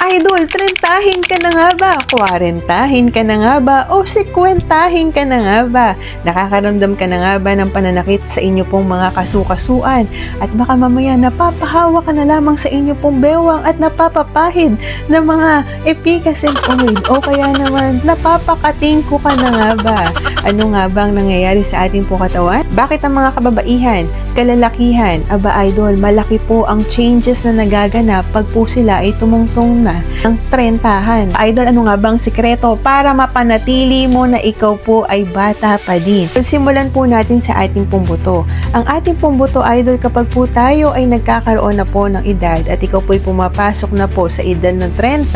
Idol, 30 ka na nga ba? 40 ka na nga ba? O 50 ka na nga ba? Nakakaramdam ka na nga ba ng pananakit sa inyo pong mga kasukasuan? At baka mamaya napapahawa ka na lamang sa inyo pong bewang at napapapahid ng mga efficacy oil. O kaya naman, napapakatingko ka na nga ba? Ano nga bang nangyayari sa ating po katawan? Bakit ang mga kababaihan, kalalakihan, aba idol, malaki po ang changes na nagaganap pag po sila ay tumungtong na ng 30-han. Idol, ano nga bang sikreto para mapanatili mo na ikaw po ay bata pa din? Simulan po natin sa ating pong buto. Ang ating pong buto, idol, kapag po tayo ay nagkakaroon na po ng edad at ikaw po ay pumapasok na po sa edad ng 30,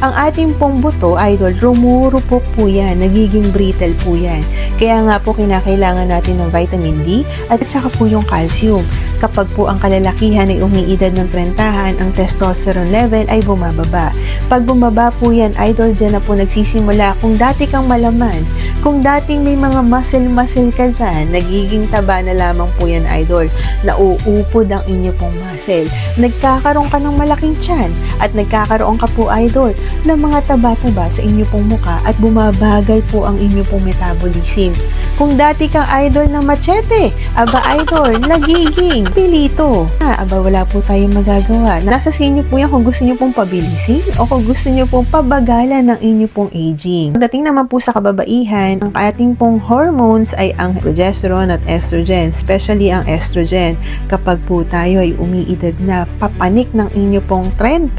ang ating pong buto, idol, rumurupok po yan, nagiging brittle po yan. Kaya nga po kinakailangan natin ng vitamin D at saka po yung calcium. Kapag po ang kalalakihan ay umiidad ng 30-han, ang testosterone level ay bumababa. Pag bumaba po yan, idol, dyan na po nagsisimula. Kung dati kang malaman, kung dating may mga muscle ka dyan, nagiging taba na lamang po yan, idol. Nauupod ang inyo pong muscle. Nagkakaroon ka ng malaking tiyan at nagkakaroon ka po, idol, ng mga taba-taba sa inyo pong muka at bumabagal po ang inyo pong metabolism. Kung dati kang idol ng machete, aba idol, nagiging pilito. Aba wala po tayong magagawa. Nasa sa inyo po yan kung gusto nyo pong pabilisin o kung gusto nyo pong pabagalan ng inyo pong aging. Pagdating naman po sa kababaihan, ang ating pong hormones ay ang progesterone at estrogen, especially ang estrogen. Kapag po tayo ay umiidad na, papanik ng inyo pong 30,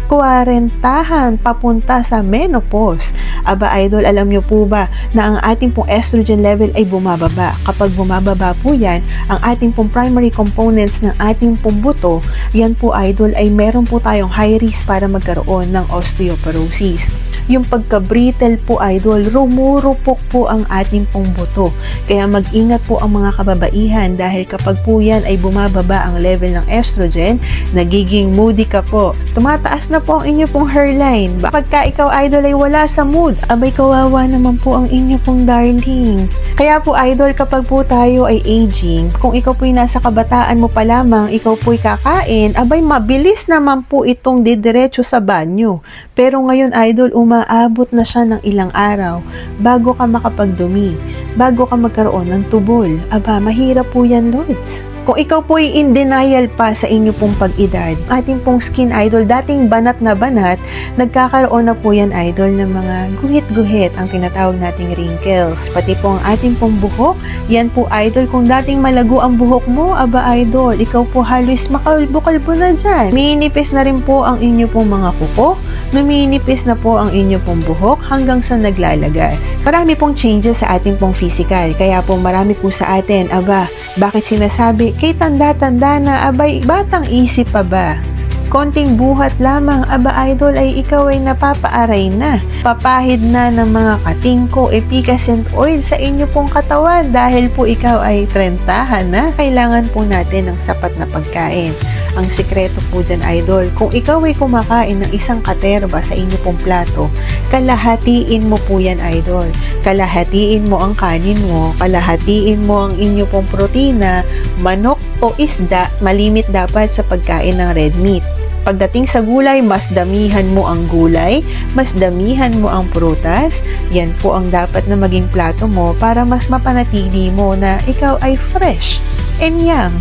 40-han, papunta sa menopause. Aba idol, alam nyo po ba na ang ating pong estrogen level ay bumababa. Kapag bumababa po yan, ang ating pong primary components ng ating pong buto, yan po idol ay meron po tayong high risk para magkaroon ng osteoporosis. Yung pagka-brittle po idol, rumurupok po ang ating pong buto. Kaya mag-ingat po ang mga kababaihan dahil kapag po yan ay bumababa ang level ng estrogen, nagiging moody ka po. Tumataas na po ang inyo pong hairline. Pagka ikaw idol ay wala sa mood, abay kawawa naman po ang inyo pong darling. Kaya po idol, kapag po tayo ay aging, kung ikaw po'y nasa kabataan mo pa lamang, ikaw po'y kakain, abay mabilis naman po itong didiretso sa banyo. Pero ngayon idol, umaabot na siya ng ilang araw bago ka makapagdumi, bago ka magkaroon ng tubol. Aba, mahirap po yan, Lods. Kung ikaw po ay in denial pa sa inyo pong pag-edad, ating pong skin idol, dating banat na banat, nagkakaroon na po yan idol ng mga guhit-guhit, ang tinatawag nating wrinkles. Pati po ang ating pong buhok, yan po idol, kung dating malago ang buhok mo, aba idol, ikaw po halos makalbo-kalbo na dyan. Minipis na rin po ang inyo pong mga kuko, numinipis na po ang inyo pong buhok hanggang sa naglalagas. Marami pong changes sa ating pong physical, kaya po marami po sa atin, aba, bakit sinasabi, kay tanda-tanda na, abay, batang isip pa ba? Konting buhat lamang, aba idol, ay ikaw ay napapaaray na. Papahid na ng mga katingko, efficacent oil sa inyo pong katawan dahil po ikaw ay 30-han na. Kailangan po natin ng sapat na pagkain. Ang sikreto po dyan idol, kung ikaw ay kumakain ng isang katerba sa inyo pong plato, kalahatiin mo po yan idol. Kalahatiin mo ang kanin mo, kalahatiin mo ang inyo pong protina, manok o isda, malimit dapat sa pagkain ng red meat. Pagdating sa gulay, mas damihan mo ang gulay, mas damihan mo ang prutas. Yan po ang dapat na maging plato mo para mas mapanatili mo na ikaw ay fresh and young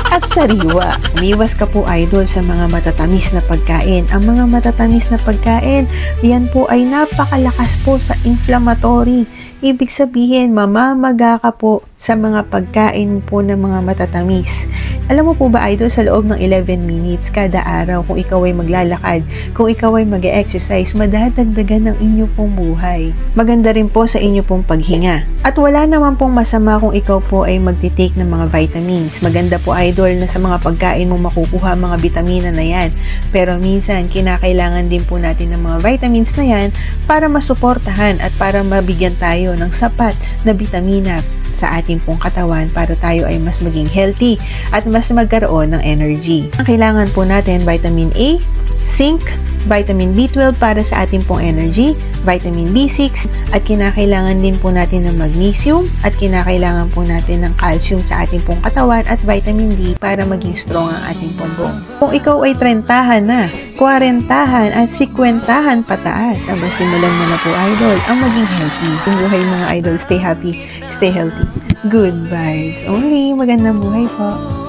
at sariwa. Umiwas ka po idol sa mga matatamis na pagkain. Ang mga matatamis na pagkain, yan po ay napakalakas po sa inflammatory. Ibig sabihin, mamamaga ka po sa mga pagkain po ng mga matatamis. Alam mo po ba idol, sa loob ng 11 minutes kada araw, kung ikaw ay maglalakad, kung ikaw ay mag-exercise, madadagdagan ng inyo pong buhay. Maganda rin po sa inyo pong paghinga. At wala naman pong masama kung ikaw po ay magtitake ng mga vitamins. Maganda po idol na sa mga pagkain mo makukuha mga vitamina na yan. Pero minsan, kinakailangan din po natin ng mga vitamins na yan para masuportahan at para mabigyan tayo ng sapat na vitamina sa ating pong katawan para tayo ay mas maging healthy at mas magkaroon ng energy. Ang kailangan po natin, vitamin A, zinc, vitamin B12 para sa ating pong energy, vitamin B6, at kinakailangan din po natin ng magnesium, at kinakailangan po natin ng calcium sa ating pong katawan at vitamin D para maging strong ang ating pong bones. Kung ikaw ay 30 na, 40 at 50 pataas, aba simulan mo na po, idol, ang maging healthy. Kung buhay mga idol, stay happy, stay healthy. Good vibes only. Magandang buhay po.